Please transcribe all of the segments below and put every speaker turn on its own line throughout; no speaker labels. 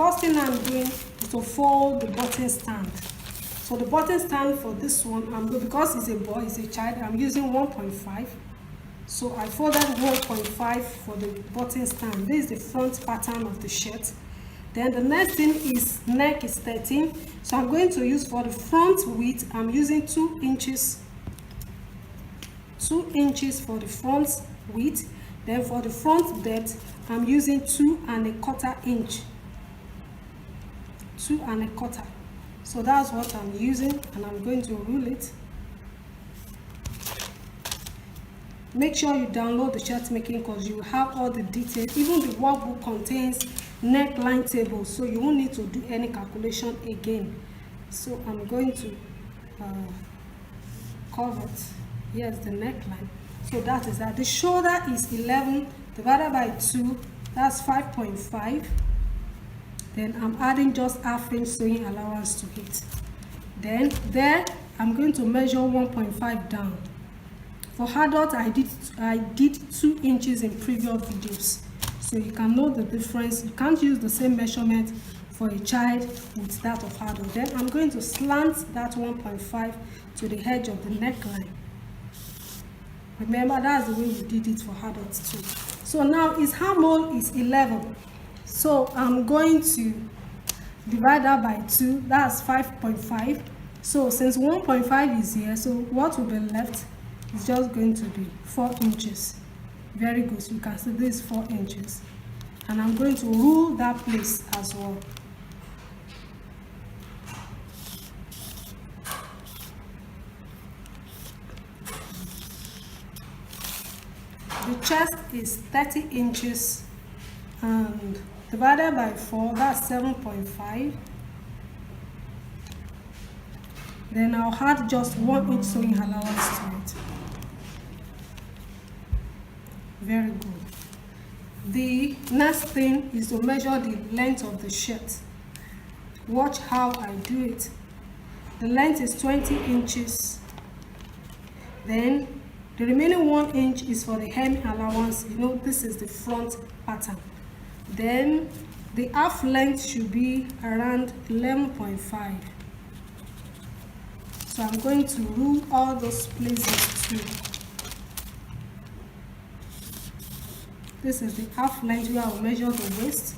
first thing I'm doing is to fold the button stand. So the button stand for this one, because it's a boy, it's a child, I'm using 1.5. So I folded 1.5 for the button stand. This is the front pattern of the shirt. Then the next thing is neck is 13. So I'm going to use for the front width, I'm using 2 inches. 2 inches for the front width. Then for the front depth, I'm using 2¼ inch. 2¼ So that's what I'm using, and I'm going to rule it. Make sure you download the shirt making because you will have all the details. Even the workbook contains neckline tables, so you won't need to do any calculation again. So I'm going to cover it. Here's the neckline. So that is that. The shoulder is 11 divided by 2, that's 5.5. Then I'm adding just ½ inch sewing allowance to it. Then there I'm going to measure 1.5 down. For adult, I did 2 inches in previous videos, so you can know the difference. You can't use the same measurement for a child with that of adult. Then I'm going to slant that 1.5 to the edge of the neckline. Remember, that's the way we did it for adults too. So now its armhole is 11. So I'm going to divide that by 2, that's 5.5. So since 1.5 is here, so what will be left is just going to be 4 inches. Very good. So you can see this is 4 inches. And I'm going to rule that place as well. The chest is 30 inches and divided by 4, that's 7.5. Then I'll add just 1 inch sewing allowance to it. Very good. The next thing is to measure the length of the shirt. Watch how I do it. The length is 20 inches. Then the remaining 1 inch is for the hem allowance. You know, this is the front pattern. Then the half length should be around 11.5. So I'm going to rule all those places too. This is the half length where I will measure the waist.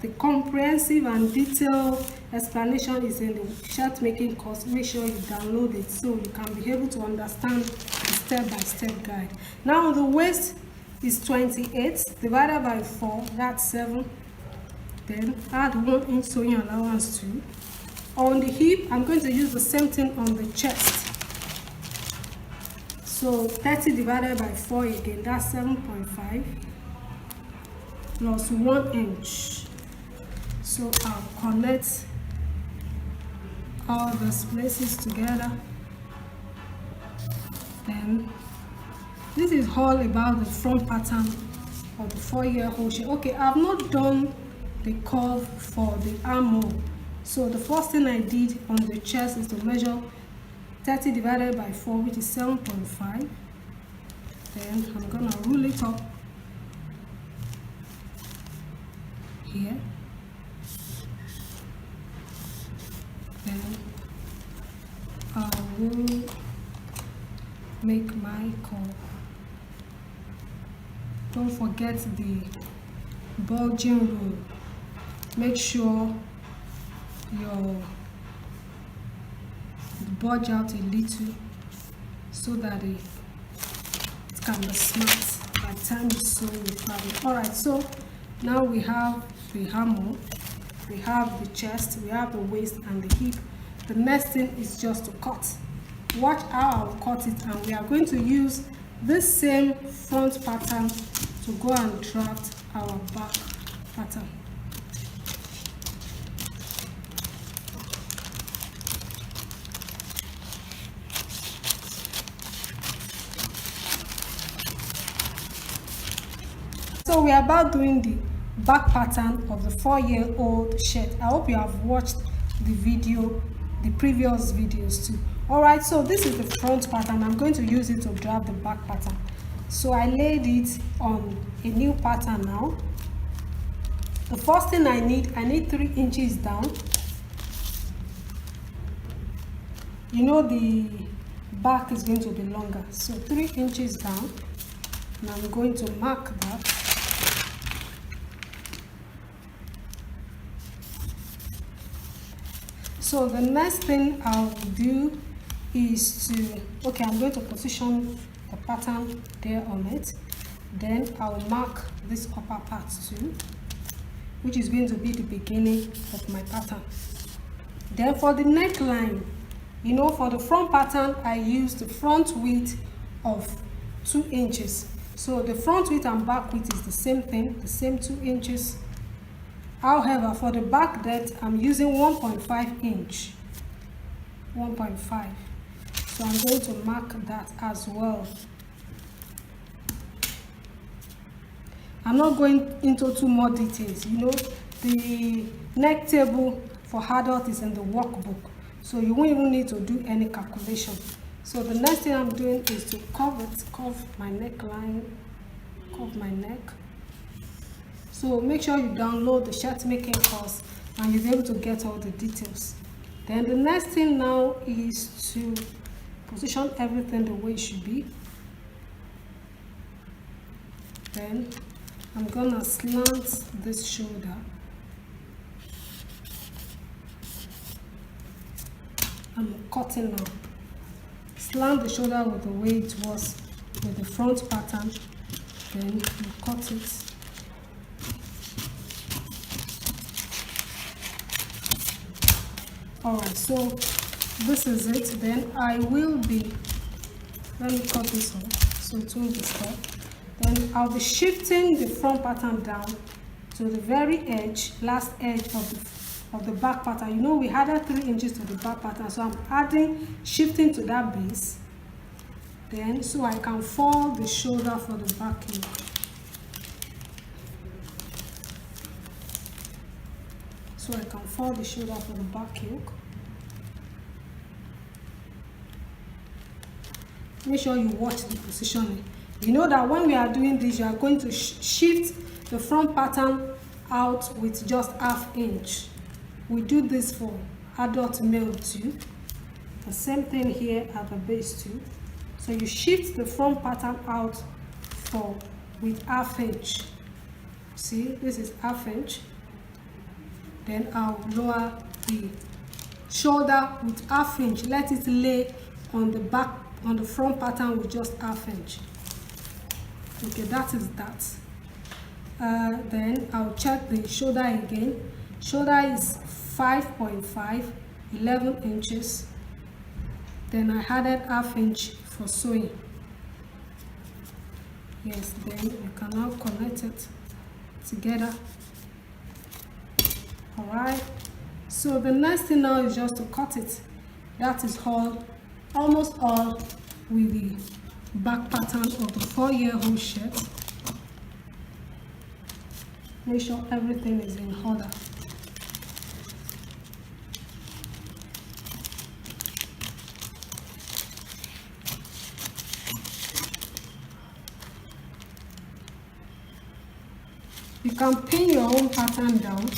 The comprehensive and detailed explanation is in the shirt making course. Make sure you download it so you can be able to understand the step-by-step guide. Now the waist is 28 divided by 4, that's 7. Then add 1 inch sewing allowance too. On the hip, I'm going to use the same thing on the chest. So 30 divided by 4 again, that's 7.5 plus 1 inch. So I'll connect all those places together. Then this is all about the front pattern of the 4-year-old shirt. Okay, I've not done the curve for the armhole. So the first thing I did on the chest is to measure 30 divided by 4, which is 7.5. Then I'm gonna rule it up here. Then I will make my curve. Don't forget the bulging rule. Make sure your bulge out a little so that it can be smart by the time you sew the fabric. Alright, so now we have the armhole, we have the chest, we have the waist and the hip. The next thing is just to cut. Watch how I'll cut it, and we are going to use this same front pattern to go and draft our back pattern. So we are about doing the back pattern of the 4-year-old shirt. I hope you have watched the video, the previous videos too. Alright, so this is the front pattern. I'm going to use it to draft the back pattern. So I laid it on a new pattern now. The first thing I need 3 inches down. You know the back is going to be longer, so 3 inches down, and I'm going to mark that. So the next thing I'll do is I'm going to position the pattern there on it. Then I'll mark this upper part too, which is going to be the beginning of my pattern. Then for the neckline, you know, for the front pattern, I use the front width of 2 inches. So the front width and back width is the same thing, the same 2 inches. However, for the back depth, I'm using 1.5 inch. 1.5. So I'm going to mark that as well. I'm not going into too more details. You know, the neck table for adult is in the workbook, so you won't even need to do any calculation. So the next thing I'm doing is to curve my neckline, curve my neck. So make sure you download the shirt making course and you'll be able to get all the details. Then the next thing now is to position everything the way it should be. Then I'm gonna slant this shoulder. I'm cutting now. Slant the shoulder with the way it was with the front pattern. Then you cut it. Alright, so this is it. Then I will be, let me cut this off so it won't be stuck. Then I'll be shifting the front pattern down to the very edge, last edge of the back pattern. You know, we added 3 inches to the back pattern, so I'm shifting to that base. Then, so I can fold the shoulder for the back yoke. So I can fold the shoulder for the back yoke. Make sure you watch the positioning. You know that when we are doing this, you are going to shift the front pattern out with just ½ inch. We do this for adult male too. The same thing here at the base too. So you shift the front pattern out with ½ inch. See, this is ½ inch. Then I'll lower the shoulder with ½ inch. Let it lay on the back, on the front pattern with just ½ inch. Okay, that is that. Then I'll check the shoulder again. Shoulder is 5.5, 11 inches. Then I added ½ inch for sewing. Yes, then you can now connect it together. Alright, so the next thing now is just to cut it. That is almost all with the back pattern of the 4-year-old shirt. Make sure everything is in order. You can pin your own pattern down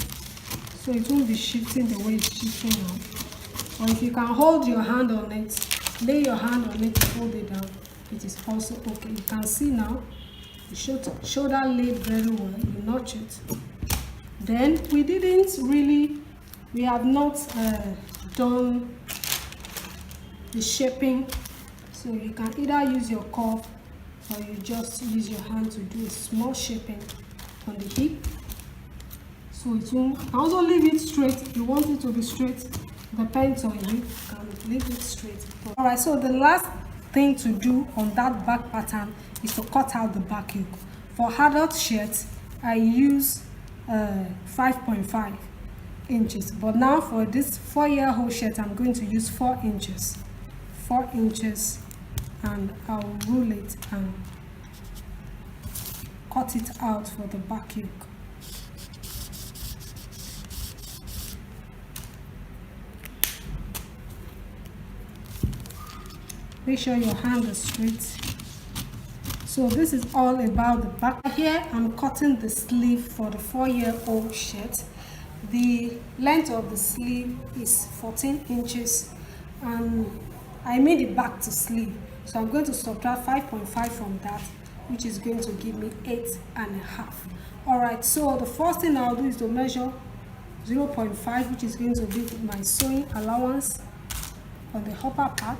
so it won't be shifting the way it's shifting now. Or if you can hold your hand on it, lay your hand on it, hold it down, it is also okay. You can see now the shoulder laid very well. You notch it. Then we have not done the shaping, so you can either use your curve or you just use your hand to do a small shaping on the hip. So it will also leave it straight. If you want it to be straight, depends on you, can leave it straight. Alright, so the last thing to do on that back pattern is to cut out the back yoke. For adult shirts, I use 5.5 inches, but now for this 4-year-old shirt, I'm going to use 4 inches. 4 inches, and I'll rule it and cut it out for the back yoke. Make sure your hand is straight So this is all about the back. Here I'm cutting the sleeve for the 4-year-old shirt. The length of the sleeve is 14 inches and I made it back to sleeve. So I'm going to subtract 5.5 from that, which is going to give me 8.5. Alright, so the first thing I'll do is to measure 0.5, which is going to be my sewing allowance on the upper part.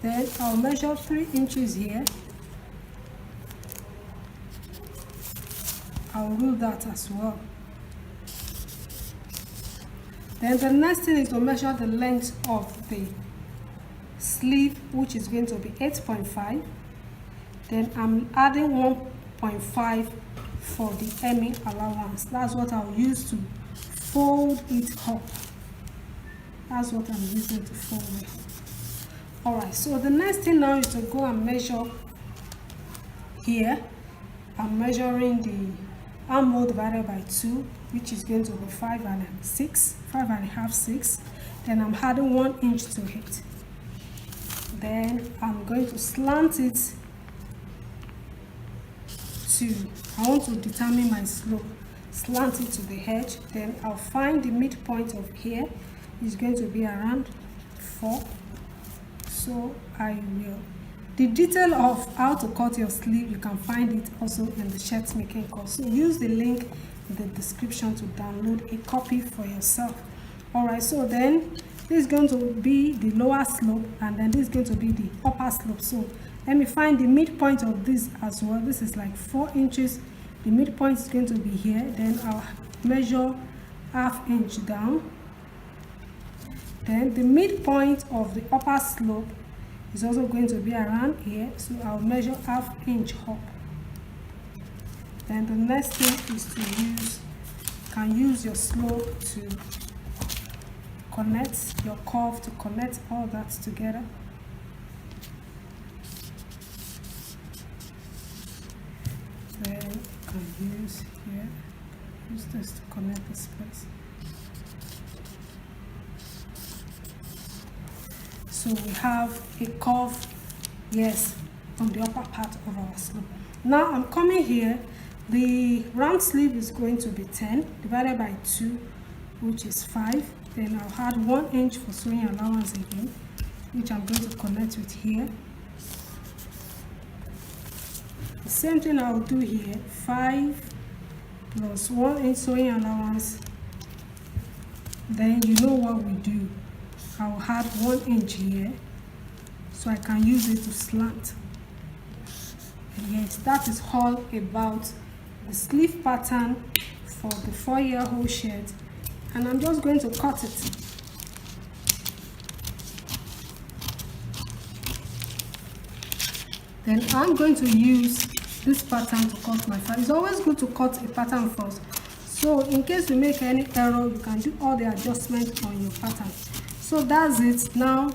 Then I'll measure 3 inches here. I'll rule that as well. Then the next thing is to measure the length of the sleeve, which is going to be 8.5. Then I'm adding 1.5 for the hemming allowance. That's what I'll use to fold it up. That's what I'm using to fold it up. Alright, so the next thing now is to go and measure here. I'm measuring the armhole divided by 2, which is going to be 5.5, 6. Then I'm adding 1 inch to it. Then I'm going to slant it to, I want to determine my slope, slant it to the edge. Then I'll find the midpoint of here is going to be around 4. So I will. The detail of how to cut your sleeve, you can find it also in the shirt making course. So use the link in the description to download a copy for yourself. Alright, so then this is going to be the lower slope and then this is going to be the upper slope. So let me find the midpoint of this as well. This is like 4 inches. The midpoint is going to be here. Then I'll measure ½ inch down. Then the midpoint of the upper slope is also going to be around here, so I'll measure ½ inch up. Then the next thing is to use your slope to connect your curve, to connect all that together. Then you can use this to connect this place. So we have a curve, yes, on the upper part of our slope. Now I'm coming here, the round sleeve is going to be 10 divided by 2, which is 5. Then I'll add 1 inch for sewing allowance again, which I'm going to connect with here. The same thing I'll do here, 5 plus 1 inch sewing allowance. Then you know what we do. I'll add 1 inch here so I can use it to slant. And yes, that is all about the sleeve pattern for the 4-year-old shirt, and I'm just going to cut it. Then I'm going to use this pattern to cut my fabric. It's always good to cut a pattern first, so in case you make any error, you can do all the adjustments on your pattern. So that's it. Now